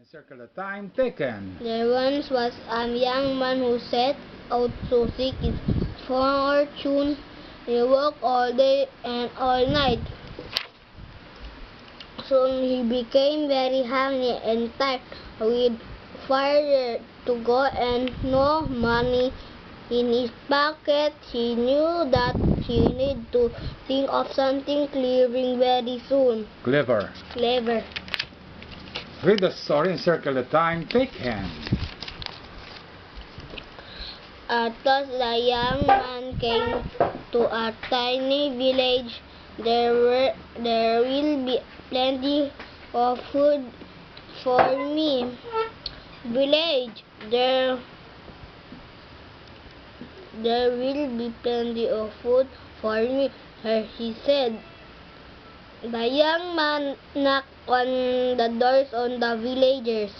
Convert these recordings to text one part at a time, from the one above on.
Circle the time taken. There once was a young man who set out to seek his fortune. He worked all day and all night. Soon he became very hungry and tired, with far to go and no money in his pocket. He knew that he needed to think of something clever very soon. Clever. Read the story and circle the time taken. At last the young man came to a tiny village. There will be plenty of food for me. Village, there will be plenty of food for me, he said. The young man knocked on the doors on the villagers.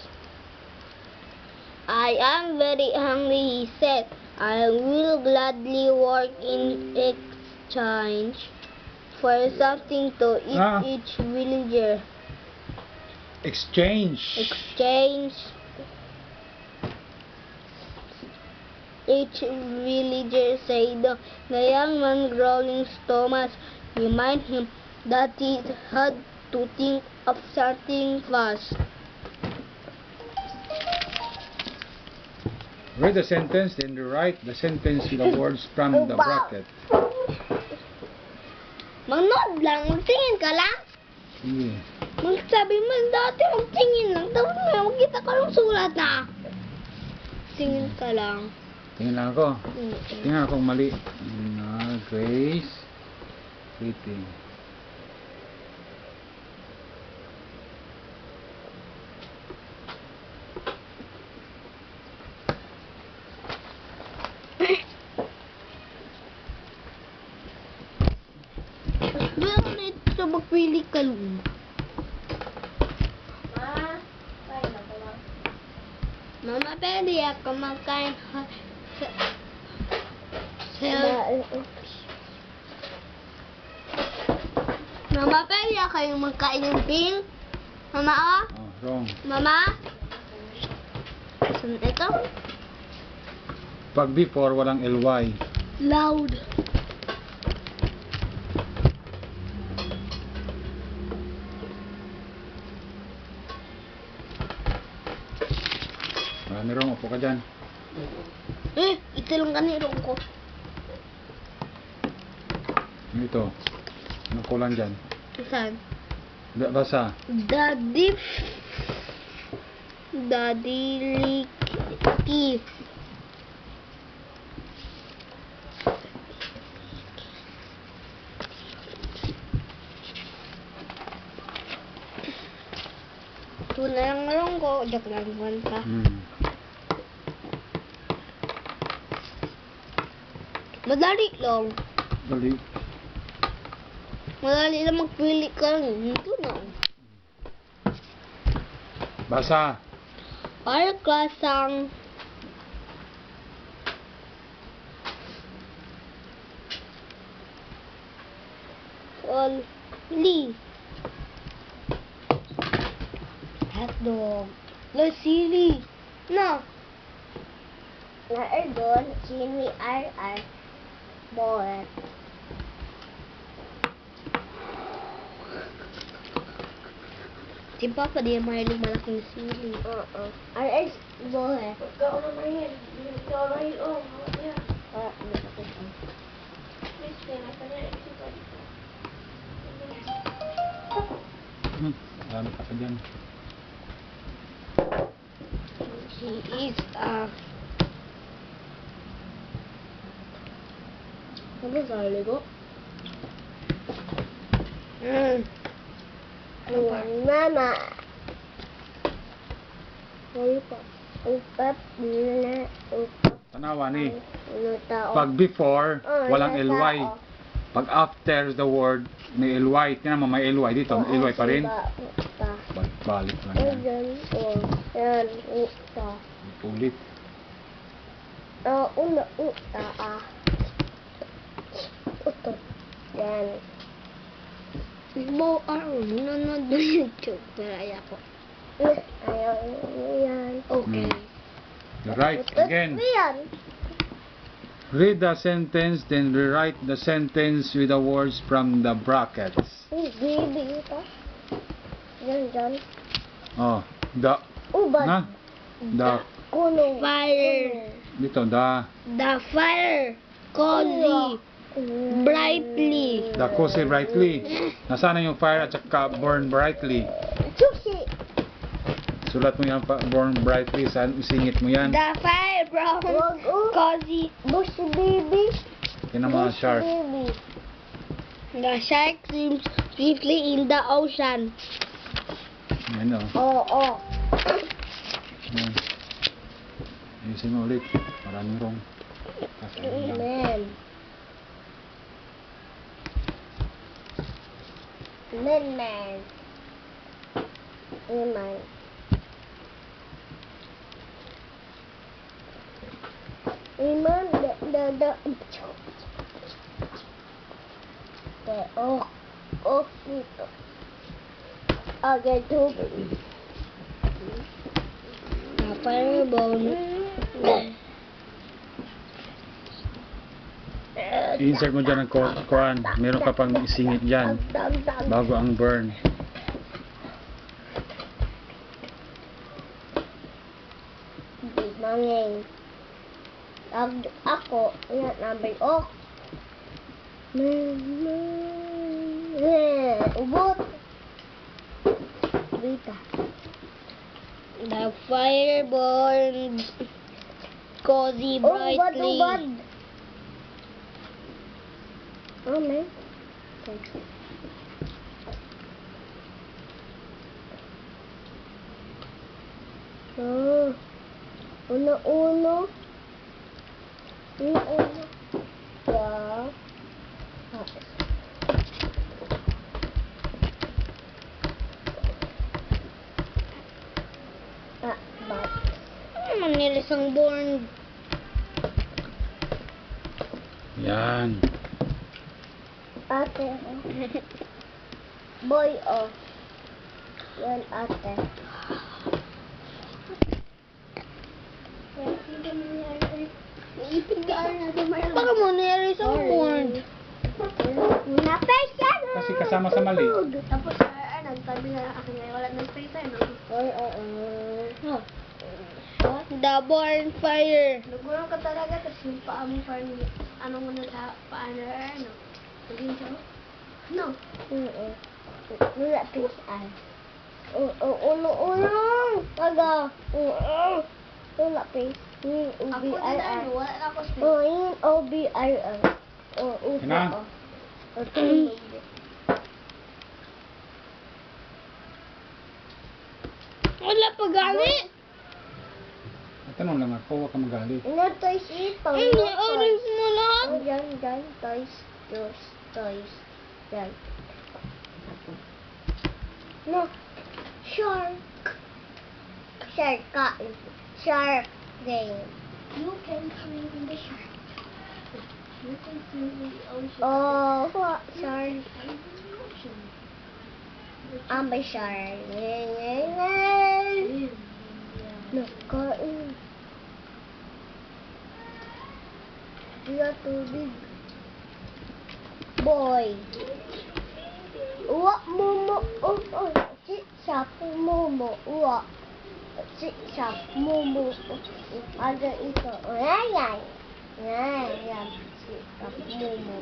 I am very hungry, he said. I will gladly work in exchange for something to eat each villager. Exchange. Each villager said. The young man growling stomach reminded him that he had to think of something fast. Read the sentence, then write the sentence with the words from the bracket. Manood lang, magtingin ka lang. Sige. Magsabi mo dati, magtingin lang. Tapos may makita ka lang sulat na. Tingin ka lang. Tingnan lang ako. Tingnan akong mali. Grace. Waiting. Bakit sa magpili ka lang? Mama, pwede ako magkain Mama, pwede ako yung magkain ng pink? Mama, oh? Wrong. Mama? Saan ito? Pag before, walang ly. Loud. Marami wrong. Upo ka dyan. Ito lang kanirong ko. Ito. Ano kulang dyan? Saan? Basa. Daddy Licky. Ito na lang lang ko. Diyak lang ka. Madali lang. Madali lang magpili ka lang. Ito na. Basa. Para klasang Li. Hotdog. Sili. No. Doon, sili RR. Boy. Si Papa di mahilig malaking sili. RR boy. Ikaw na mahilig. Ikaw na mahilig. Marami ka pa dyan. He is ano sali ko? Mama. Tanawa ni. Pag before, walang ly. Pag after the word, may ly. Tingnan mo, may ly dito. May ly pa rin. Balik lang yan. Ulit. Ito. Yan. Nanonood ng YouTube. Pero ay ako. Ayaw yan. Okay. Right, again. Read the sentence, then rewrite the sentence with the words from the brackets. Baby ito. Yan, dyan. Oh, the, Ubad. na? The, Kuno. Fire. dito, the fire. Cozy. Brightly. the cozy brightly. Nasaan na yung fire at saka burn brightly? Sushi. Sulat mo yan, burn brightly, singit mo yan. The fire brown. Cozy. Bushy baby. Yan ang mga shark. Baby. The shark swims swiftly in the ocean. Yan o. Oo. Yan. Ayusin mo ulit. Maraming wrong. Amen. Amen. Amen. Amen. Oh, dito. Agad tubig. Fireball. I-insert mo dyan ang kuhan. Meron ka pang isingit dyan. Bago ang burn. Manging. Ako, yan, number oh. Ubot. Bita. The fire burns cozy brightly. Ubad. Oh, man. Oh. Uno. Yeah. But. Manilis ang born. Yan. Ate. Boy, oh. Yan, ate. Baka mo nilis ang born. Napes yan! Kasi kasama sa mali. Tapos, nagtabi na akin ngayon. Wala nang space tayo, no? The born fire. Nagulong ka talaga, tapos yung paa mo parang ano mo na sa paa na ano. Naging siya mo? No. Wala fish eye. Uno. Taga. Wala fish. Ako din ano, wala na ako space. Yung OBRR. Ina? Wala pa gali. Tanong lang ako, huwag ka magalit. Toys ito. Orange mo lang. Dyan. Toys. Dyan. No. Shark. Shark game. You can swim in the shark. You can swim in the ocean. Oh, what? Shark. I'm a shark. No, kain. Dia tubig. Boy. Uwa, momo. Sip-sap, momo. Uwa. Sip-sap, momo. Ada ito. Yan. Sip-sap, momo.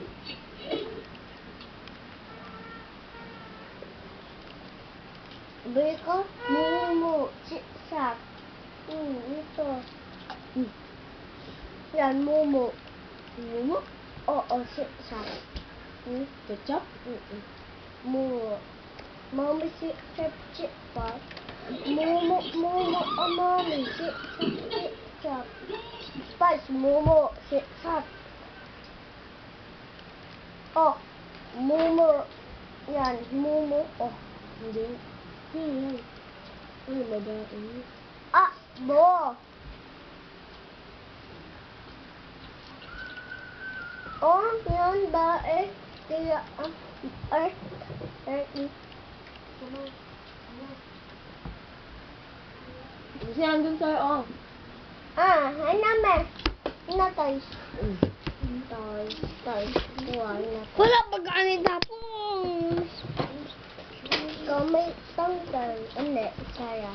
Beko, momo. Sip-sap. Ito. Yan, momo. Momo? Oo, sip-sap. Ketchup? Momo. Mommy, sip-sap, sip-sap. Momo, mommy, sip-sap, sip-sap. Spice, momo, sip-sap. Oh, momo. Yan, momo. Oh, hindi. Yan. Ano ba ba? Bo. Oh, yan ba kaya Yan dun tayo, oh. Toys. Toys. Wala pa gani tapos. May tanggal. Hindi, saya.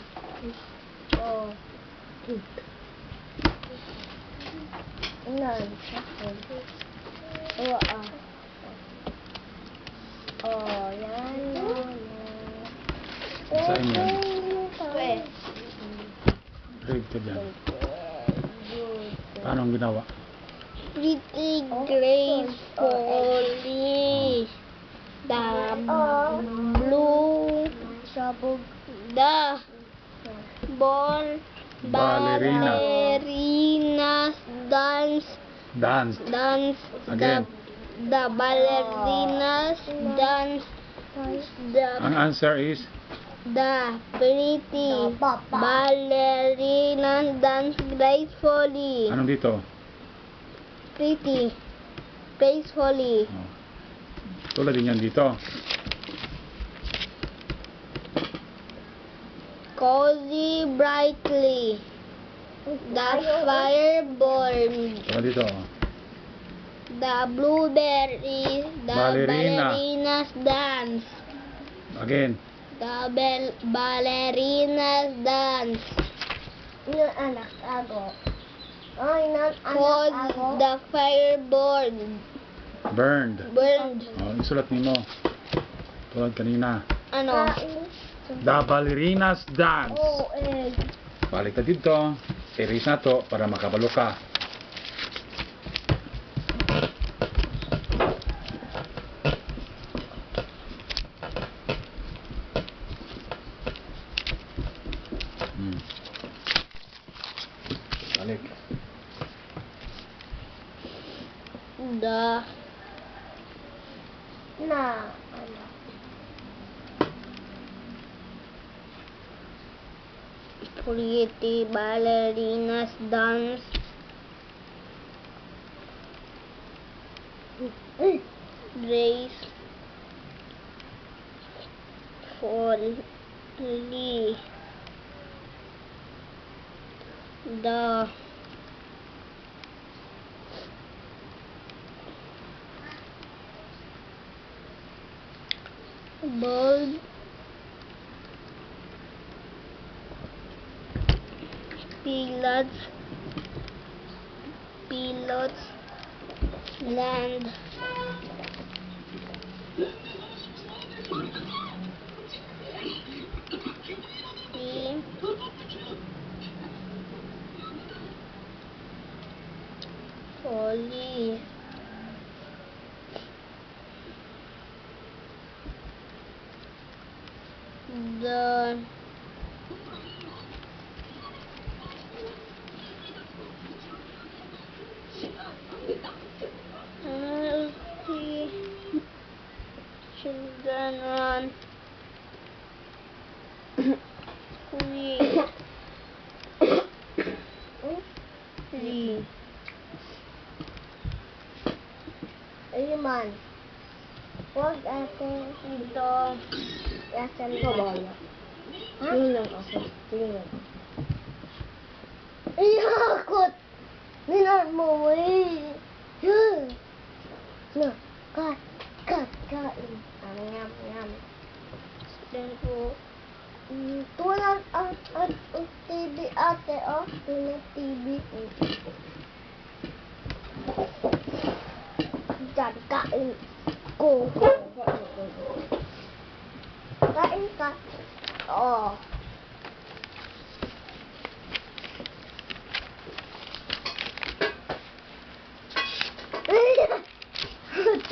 Oh. Nan. Oh, yan. Saan yan? Wait. Grade ka dyan. Paano ang ginawa? Pretty gracefully. The blue. The ball. Ballerina. Ballerinas dance. Dance. Again. The ballerinas dance. Ang answer is The pretty ballerinas dance gracefully. anong dito? Pretty. Gracefully. Oh. Tulad din yan dito. Cozy brightly. The fire burned. Tulad dito. Oh. The blueberry. The Ballerina. ballerinas dance. Again. The ballerinas dance. anak ako. Cause the fire burned. Burned. Burned. Oh, isulat mo. Tulad kanina. Ano? The ballerinas dance. Balik ka dito. Erase na to para makabalo ka. Balik. The pretty ballerinas dance gracefully. The bird pilots land peacefully. The healthy children run quickly. Ayun, wag ate. Dito. Yasan ka ba? Yun lang ako. Tingnan. Iyakot! Ninan mo eh. Yun. Na, kain. Yum. Then po. Tulad ang TV ate, oh. Tulad TV. Diyan, kain. Go. Kain ka. Oh.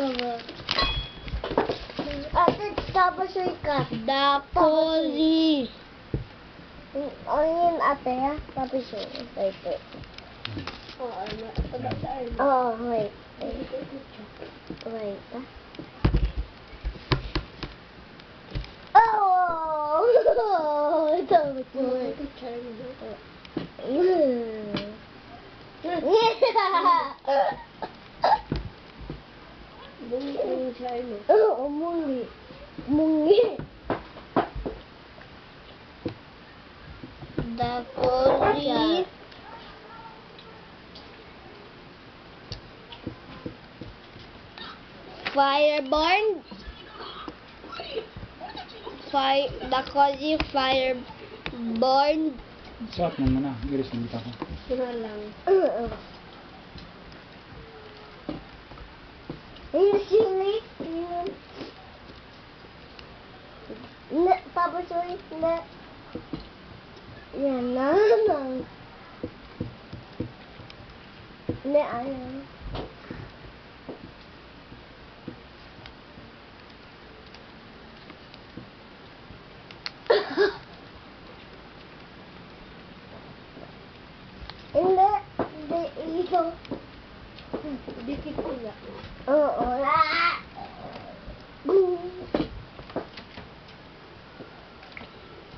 Tama. Ate, tapos yung ka. The cozy. Ano yun ate ha? Tapos yung ito. Oh, wait. Wait, ha? Oh! Tapos yung Mungi. The cozy Fireborn. The cozy Fireborn. Suot mo muna. Iris, nandito ako. Sino lang. Yung sili. Na, tapos ulit na. Yan na lang. Na, ayun. Hindi ito. Dikit ko nga. Oo.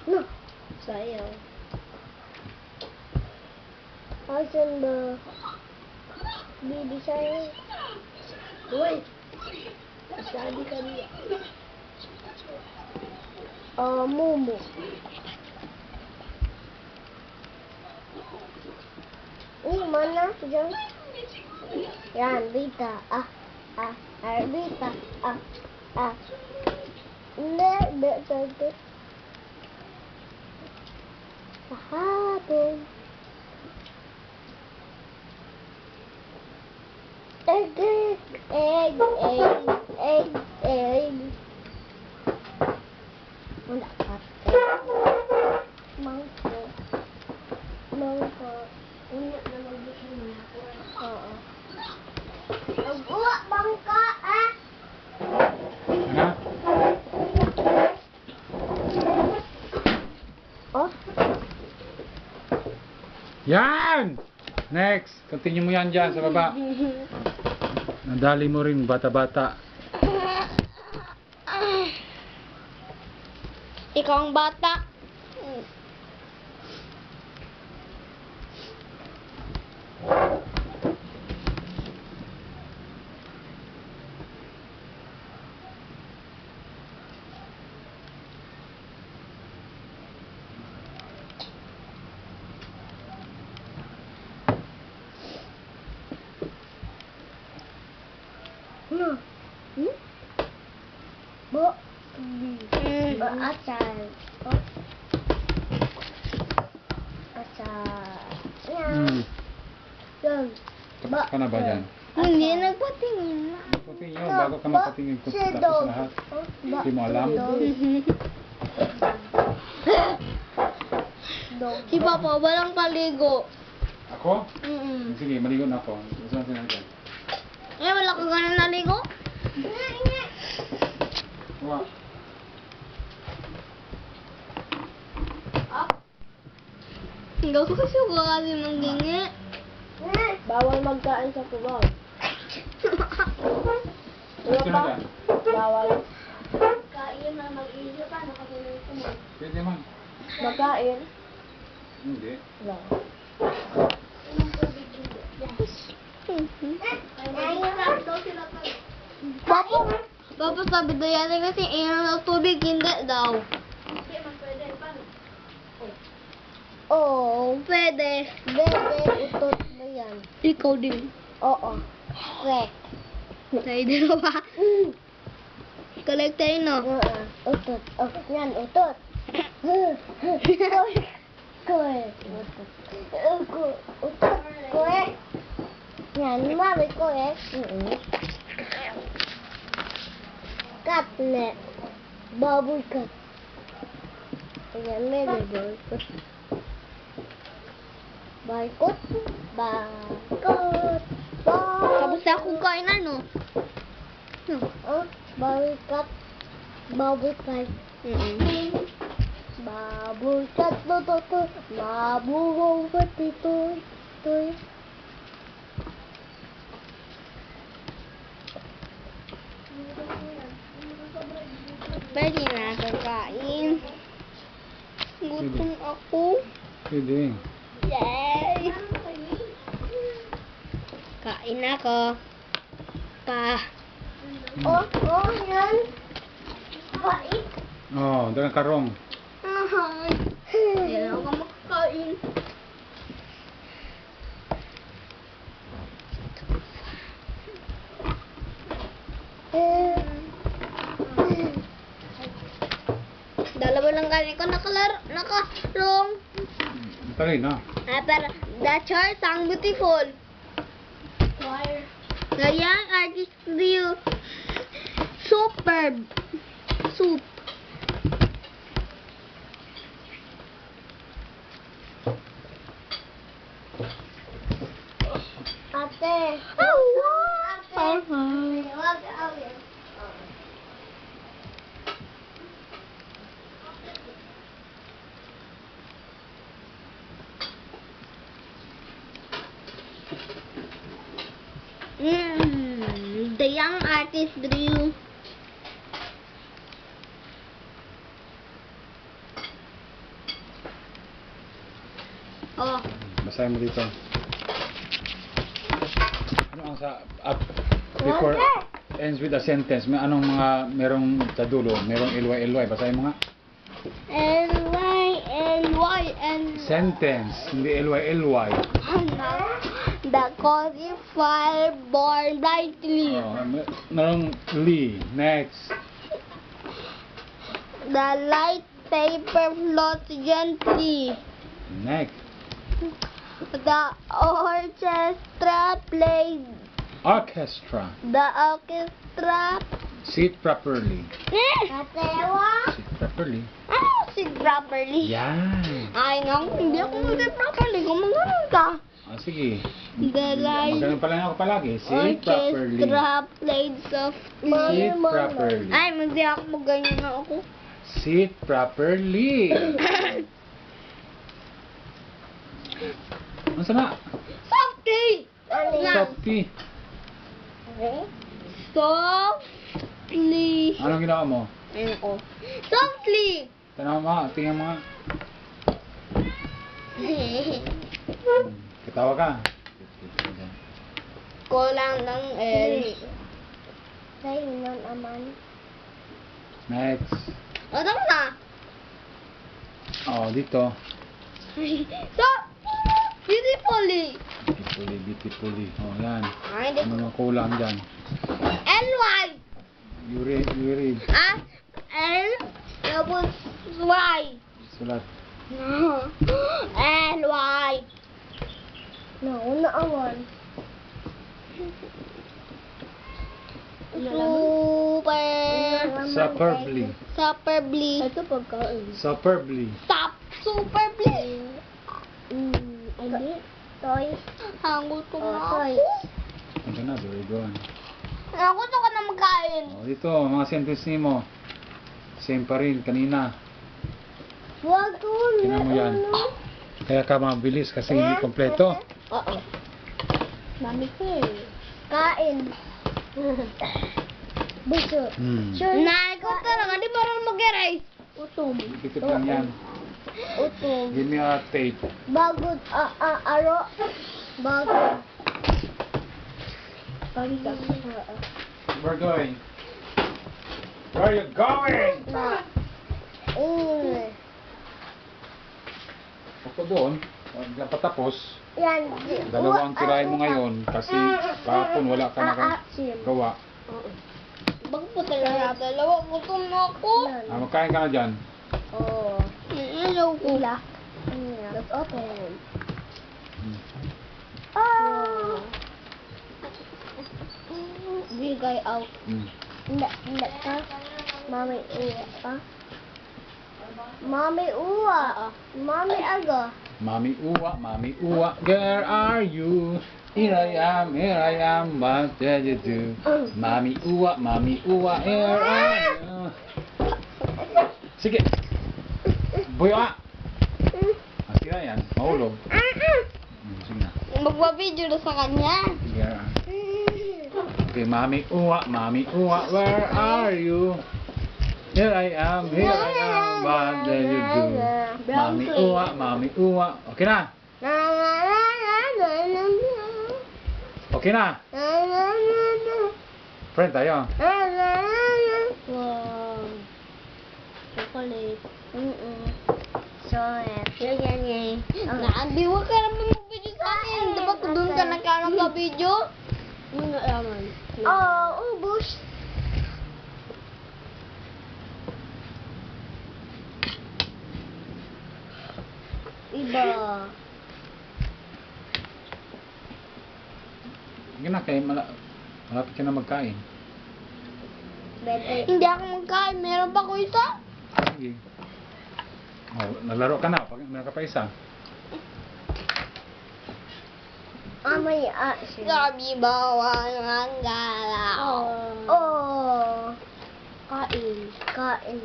No. Sayaw. Asan ba? Baby shark. Uy! Sabi ka niya. Mumu. Mana? Diyan. Yan, Rita. Rita. Hindi. Hapon. Egg. Wala ka. Mangko. Unya na mag-gusto mo ako. Oo. Uwa, bangka, Ano? Oh? Yan! Next! Continue mo yan dyan sa baba. Nadali mo rin bata-bata. Ikaw ang bata. No. Bo. Acar. Acar. Yan. Tapos ka na ba dyan? Hindi, nagpatingin na. Patingin yun, bago ka magpatingin kung tapos lahat. Hindi mo alam? Si Papa, walang paligo. Ako? Sige, maligo na ako. Saan sila dyan? Wala ka ganun naligo? Wow. Hindi ko kasi ng gingi. Bawal magkain sa tubaw. Ito na dyan. Bawal. Kain na mag-iisip pa, nakatulog ko mo. Pwede man. Magkain. Hindi. No. Papa sabi daw yan kasi inom ng tubig, hindi daw. Oo. Pwede. Bebe, utot mo yan. Ikaw din. Oo. Correct. Tayo din ba? Collect tayo, no? Utot. Oh, yan, utot. Correct. Utot. Correct. Yan, mami, correct. Catnip. Bubble cut. Ayan, medyo cut. Barcode. Barcode. Tapos na akong kain, ano? Oh, bubble cut. Bubble cut. Bubble cut. Bubble cut. Ito. Pwede na kakain. Gutom ako. Pwede. Yay! Kain ako. Oh, yan. Bait. Oh, dagang karong. Hindi na ako makakain. ka nakalong. Talino. Pero the church ang beautiful. The young artist drew superb soup. Ate. The young artist drew Basahin mo dito. Ano ang before ends with a sentence, may anong mga merong sa dulo, merong ly. Basahin mo nga. L-Y and Sentence, hindi ly. the cozy fire born brightly. Merong li. Next. The light paper floats gently. Next. The orchestra played. Orchestra. The orchestra. Sit properly. Katewa. Sit properly. Ano sit properly? Yan. Ay nga, hindi ako mag-sit properly. Gumagano'n ka. Sige. The light Magaling pala ako palagi. Sit properly. orchestra played softly. Sit properly. Ay, hindi ako mag-ganyan na ako. Sit properly. Ano sana? Softly! Softly. Softly. Anong ginawa mo? Ayun ko. Softly! Tingnan mo nga. Katawa ka. Kulang ng L. Sa'yo nun, aman. Next. O, tapos na. Dito. So, beautifully. Beautifully. Yan. Ay, hindi. Ano mga kulang dyan? L-Y. You read. L, tapos Y. Sulat. L-Y. No, naawan. Superbly. Superbly. Ito pagkain. Superbly. Superbly. Hindi. Toys. Ang gusto Oh, na toys. ako. Ito na, very good. Ang gusto ko na magkain. Dito, mga sentence ni mo. Same pa rin, kanina. Wag ko Tingnan mo yan. Kaya ka mabilis kasi hindi kompleto. Oo. Mami ko Kain. Buso. Sure. Nay, ko talaga, di marunong mag-erase. Utom. Dikit lang yan. Utom. Give me a tape. Bagod. Aro. Bagod. Pagka. We're going. Where are you going? Ako doon. Huwag patapos. Yan. Dalawang tirahin mo ngayon kasi kahapon wala ka nakagawa. Bakit po talaga dalawa? Gutom na ako. Magkain ka na dyan. Oh. Ayaw ko. Let's open. Ah. Bigay out. Hindi ka. Mami uwa ka. Mami uwa. Mami aga. Mami uwa, where are you? Here I am, what did you do? Mami uwa, where are you? Sige. Buya! Masira yan, mahulog. Sige na. Magpa-video na sa kanya. Sige. Okay, Mami uwa, where are you? Here I am, what did you do? Mami uwa. Okay na? Okay na? Friend tayo. Wow. Chocolate. Sorry. Yan. Naambiwa ka naman mag-video sa akin. Diba doon ka nagkaroon ka video? Ano na naman? Oh, ubus. Iba. Sige na, kaya malapit ka na magkain. Bete. Hindi ako magkain. Meron pa ko isa. Sige. Oh, naglaro ka na. Pag meron ka pa isa. May siya. Sabi bawang ang galaw. Oh. Kain. Kain.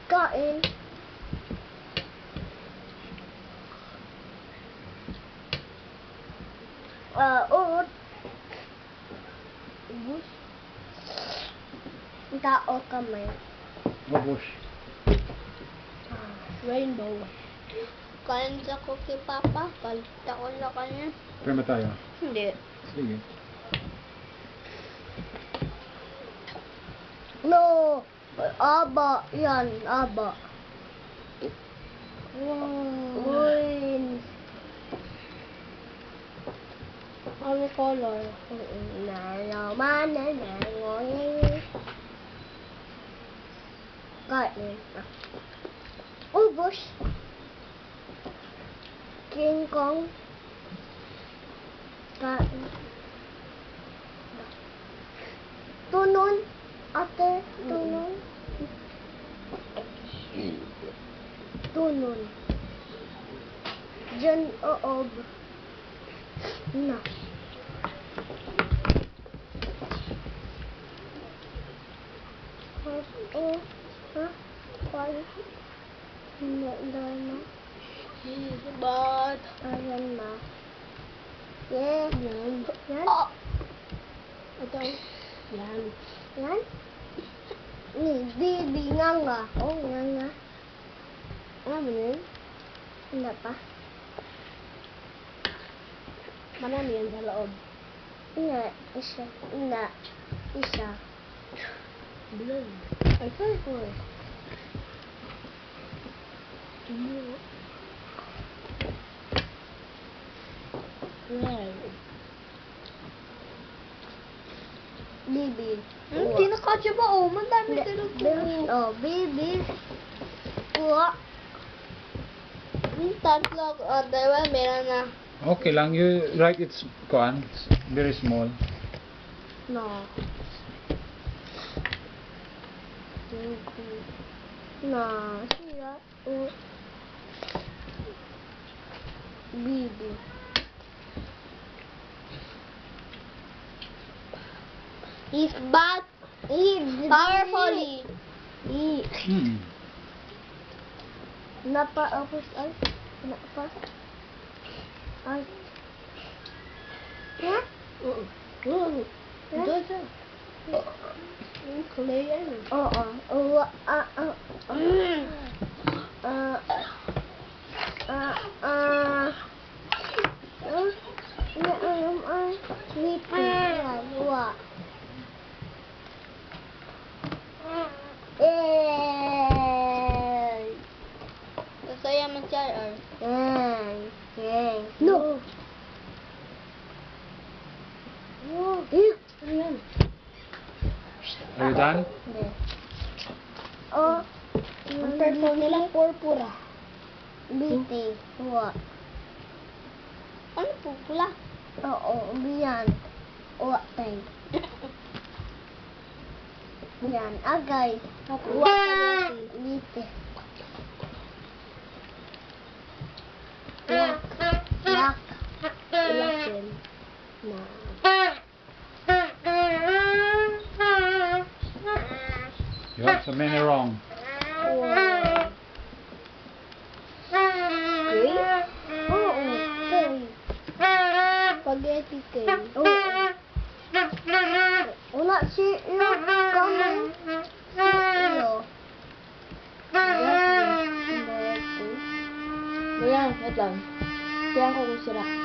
Kain. Urot. Bus. Tao kamay. Ubus. Rainbow. Kain sa cookie papa. Kalita ko na kanya. Prima tayo. Hindi. Sige. No. Aba. Yan. Aba. Wins. Ano color? Nalaman na nangoy. Kain. Ubus. King Kong. Kain. Tunon. Ate. Tunon. Tunon. Diyan oob. Na. Na. But, Ayan na. Yeah. Yan. Yan. oh, Ito. Yan. Yan. Ni, bibi nga nga. Oh, nga nga. Ano yun? Wala pa. marami yan sa loob. Nga, isa. Nga, isa. Blue. Ay, purple. Red. Bibi. Hindi nakasya ba? Oh, madami talaga. Oh, bibi. Uwa. Tatlo, diba? Meron na. Okay lang. You write it's kuan. Very small. No. No. Siya. Bibi. He's bad. Powerfully. Hmm. Napaapos ay. Napa. Ay. Ha? Dodo. Clay yan. Oo. Uwa. Sweetie. Yan. Uwa. Saya mencari. No. Ayan. Are you done? Oh. Ang purple nila, purpura. Biti. Uwa. Ano po pula? Oo. Biyan. Uwa tayo. Yan. Agay. Uwa pa Biti. Black. Black. Lakin. Na. You have so many wrong. Wow. Gray? Oo. Kay. Spaghetti cake. Oo. Wala si Ilo. Kamay. Si Ilo. Ayan, wait lang. Kaya ko kung sira.